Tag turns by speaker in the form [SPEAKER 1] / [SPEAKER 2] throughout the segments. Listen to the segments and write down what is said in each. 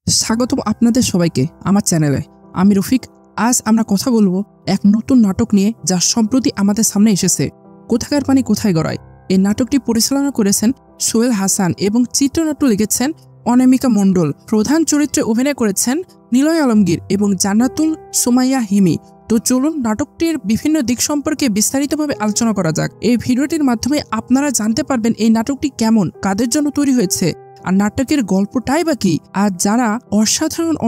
[SPEAKER 1] স্বাগতম আপনাদের সবাইকে আমার চ্যানেলে। আমি রফিক। আজ আমরা কথা বলবো এক নতুন নাটক নিয়ে যা সম্প্রতি আমাদের সামনে এসেছে, কোথাকার পানি কোথায় গড়ায়। এই নাটকটি পরিচালনা করেছেন সোহেল হাসান এবং চিত্রনাট্য লিখেছেন অনামিকা মণ্ডল। প্রধান চরিত্রে অভিনয় করেছেন নিলয় আলমগীর এবং জান্নাতুল সুমাইয়া হিমি। তো চলুন নাটকটির বিভিন্ন দিক সম্পর্কে বিস্তারিতভাবে আলোচনা করা যাক। এই ভিডিওটির মাধ্যমে আপনারা জানতে পারবেন এই নাটকটি কেমন, কাদের জন্য তৈরি হয়েছে, আর নাটকের গল্পটাই বা কি। আর যারা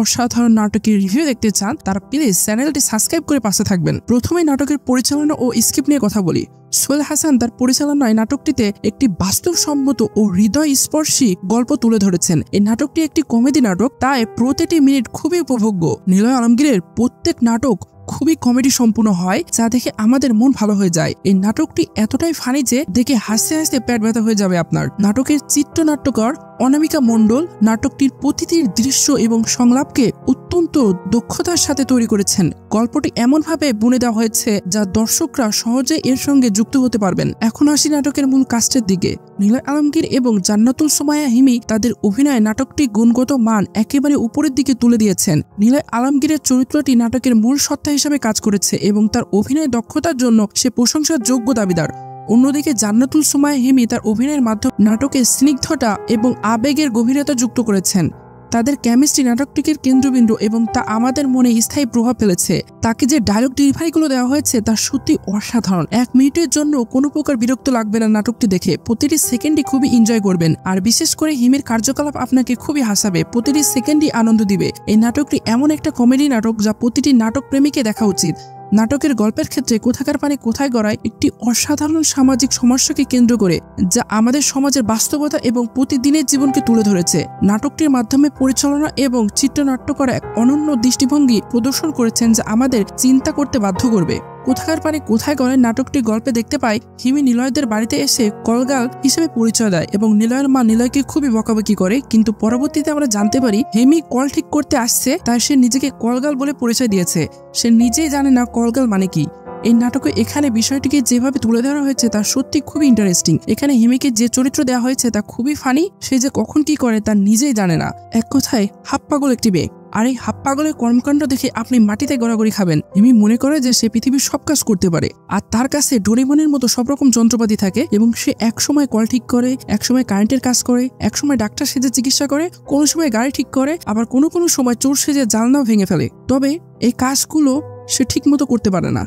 [SPEAKER 1] অসাধারণ নাটকের রিভিউ দেখতে চান তারা প্লিজ চ্যানেলটি সাবস্ক্রাইব করে পাশে থাকবেন। প্রথমে নাটকের পরিচালনা ও স্ক্রিপ্ট নিয়ে কথা বলি। সোহেল হাসান তার পরিচালনায় নাটকটিতে একটি বাস্তবসম্মত ও হৃদয়স্পর্শী গল্প তুলে ধরেছেন। এই নাটকটি একটি কমেডি নাটক, তাই প্রতিটি মিনিট খুবই উপভোগ্য। নিলয় আলমগীরের প্রত্যেক নাটক খুবই কমেডি সম্পূর্ণ হয়, যা দেখে আমাদের মন ভালো হয়ে যায়। এই নাটকটি এতটাই ফানি যে দেখে হাসতে হাসতে পেট ব্যথা হয়ে যাবে আপনার। নাটকের চিত্রনাট্যকার অনামিকা মণ্ডল নাটকটির প্রতিটি দৃশ্য এবং সংলাপকে অত্যন্ত দক্ষতার সাথে তৈরি করেছেন। গল্পটি এমনভাবে বুনে দেওয়া হয়েছে যা দর্শকরা সহজে এর সঙ্গে যুক্ত হতে পারবেন। এখন আসি নাটকের মূল কাস্টের দিকে। নিলয় আলমগীর এবং জান্নাতুল সুমাইয়া হিমি তাদের অভিনয়ে নাটকটি গুণগত মান একেবারে উপরের দিকে তুলে দিয়েছেন। নিলয় আলমগীরের চরিত্রটি নাটকের মূল সত্তা হিসেবে কাজ করেছে এবং তার অভিনয় দক্ষতার জন্য সে প্রশংসার যোগ্য দাবিদার। অন্যদিকে জান্নাতুল সুমাইয়া হিমি তার অভিনয়ের মাধ্যমে নাটকের স্নিগ্ধতা এবং আবেগের গভীরতা যুক্ত করেছেন। তাদের কেমিস্ট্রি নাটকটিকে কেন্দ্রবিন্দু এবং তা আমাদের মনে স্থায়ী প্রভাব ফেলেছে। তাকে যে ডায়লগ ডেলিভারিগুলো দেওয়া হয়েছে তা সত্যি অসাধারণ। 1 মিনিটের জন্য কোনো প্রকার বিরক্ত লাগবে না নাটকটি দেখে। প্রতিটি সেকেন্ডই খুবই এনজয় করবেন। আর বিশেষ করে হিমির কার্যকলাপ আপনাকে খুবই হাসাবে, প্রতিটি সেকেন্ডই আনন্দ দিবে। এই নাটকটি এমন একটা কমেডি নাটক যা প্রতিটি নাটক প্রেমীকে দেখা উচিত। নাটকের গল্পের ক্ষেত্রে কোথাকার পানি কোথায় গড়ায় একটি অসাধারণ সামাজিক সমস্যাকে কেন্দ্র করে, যা আমাদের সমাজের বাস্তবতা এবং প্রতিদিনের জীবনকে তুলে ধরেছে। নাটকটির মাধ্যমে পরিচালনা এবং চিত্রনাট্যকার এক অনন্য দৃষ্টিভঙ্গি প্রদর্শন করেছেন যা আমাদের চিন্তা করতে বাধ্য করবে। কোথাকার পানি কোথায় গড়ায় নাটকটি গল্পে দেখতে পাই হিমি নিলয়দের বাড়িতে এসে কলগাল হিসেবে পরিচয় দেয় এবং নিলয়ের মা নিলয়কে খুবই বকাবকি করে, কিন্তু পরবর্তীতে আমরা জানতে পারি হিমি কল ঠিক করতে আসছে, তাই সে নিজেকে কলগাল বলে পরিচয় দিয়েছে। সে নিজেই জানে না কলগাল মানে কি। এই নাটকে এখানে বিষয়টিকে যেভাবে তুলে ধরা হয়েছে তা সত্যি খুবই ইন্টারেস্টিং। এখানে হিমিকে যে চরিত্র দেওয়া হয়েছে তা খুবই ফানি। সে যে কখন কি করে তা নিজেই জানে না। এক কথায় হাফ পাগল একটি মেয়ে। আর এই হাফ পাগলের কর্মকাণ্ড দেখে আপনি মাটিতে গড়াগড়ি খাবেন। হিমি মনে করে যে সে পৃথিবীর সব কাজ করতে পারে, আর তার কাছে ডোরেমনের মতো সব রকম যন্ত্রপাতি থাকে এবং সে এক সময় কল ঠিক করে, এক সময় কারেন্টের কাজ করে, এক সময় ডাক্তার সেজে চিকিৎসা করে, কোনো সময় গাড়ি ঠিক করে, আবার কোনো সময় চোর সেজে জানলাও ভেঙে ফেলে। তবে এই কাজগুলো সে ঠিক মতো করতে পারে না।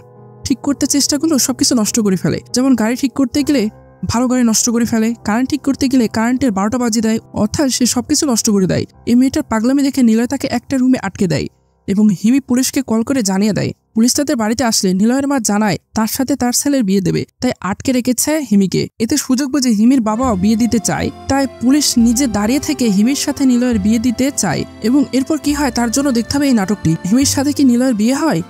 [SPEAKER 1] ঠিক করতে চেষ্টাগুলো সবকিছু নষ্ট করে ফেলে। যেমন গাড়ি ঠিক করতে গেলে ভালো গাড়ি নষ্ট করে ফেলে, কারেন্ট ঠিক করতে গেলে কারেন্টের 12টা বাজিয়ে দেয়, অর্থাৎ সে সবকিছু নষ্ট করে দেয়। এই মেয়েটার পাগলামি দেখে নিলয় তাকে একটা রুমে আটকে দেয় এবং হিমি পুলিশকে কল করে জানিয়ে দেয়। পুলিশ তাদের বাড়িতে আসলে নিলয়ের মা জানায় তার সাথে তার ছেলের বিয়ে দেবে, তাই আটকে রেখেছে হিমিকে। এতে সুযোগ বুঝে হিমির বাবাও বিয়ে দিতে চায়, তাই পুলিশ নিজে দাঁড়িয়ে থেকে হিমির সাথে নিলয়ের বিয়ে দিতে চায়। এবং এরপর কি হয় তার জন্য দেখতে হবে এই নাটকটি। হিমির সাথে কি নিলয়ের বিয়ে হয়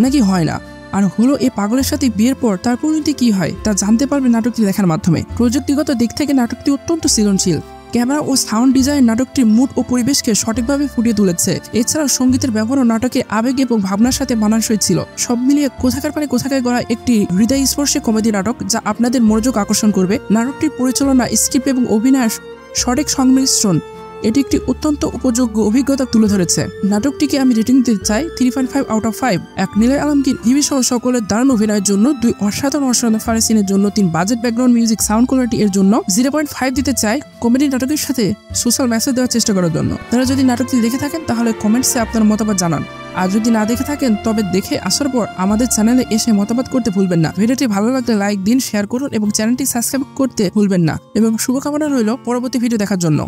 [SPEAKER 1] নাকি হয় না, আর হলো এই পাগলের সাথে বিয়ের পর তার পরিণতি কি হয় তা জানতে পারবে নাটকটি দেখার মাধ্যমে। প্রযুক্তিগত দিক থেকে নাটকটি অত্যন্ত সৃজনশীল। ক্যামেরা ও সাউন্ড ডিজাইন নাটকটির মুড ও পরিবেশকে সঠিকভাবে ফুটিয়ে তুলেছে। এছাড়াও সঙ্গীতের ব্যবহারও নাটকের আবেগ এবং ভাবনার সাথে মানানসই ছিল। সব মিলিয়ে কোথাকার পানি কোথাকার গড়া একটি হৃদয়স্পর্শী কমেডি নাটক যা আপনাদের মনোযোগ আকর্ষণ করবে। নাটকটির পরিচালনা, স্ক্রিপ্ট এবং অভিনয়ের সঠিক সংমিশ্রণ এটি একটি অত্যন্ত উপযোগ্য অভিজ্ঞতা তুলে ধরেছে। নাটকটিকে আমি রেটিং দিতে চাই 3.5 আউট অফ 5। এক নিলয় আলমগীর হিমি সহ সকলের দারুণ অভিনয়ের জন্য, 2 অসাধারণ ফানি সিনের জন্য, 3 budget background music sound quality এর জন্য 0.5 দিতে চাই। কমেডি নাটকের সাথে সোশ্যাল মেসেজ দেওয়ার চেষ্টা করার জন্য। তারা যদি নাটকটি দেখে থাকেন তাহলে কমেন্টসে আপনার মতামত জানান, আর যদি না দেখে থাকেন তবে দেখে আসার পর আমাদের চ্যানেলে এসে মতামত করতে ভুলবেন না। ভিডিওটি ভালো লাগলে লাইক দিন, শেয়ার করুন এবং চ্যানেলটি সাবস্ক্রাইব করতে ভুলবেন না। এবং শুভকামনা রইল পরবর্তী ভিডিও দেখার জন্য।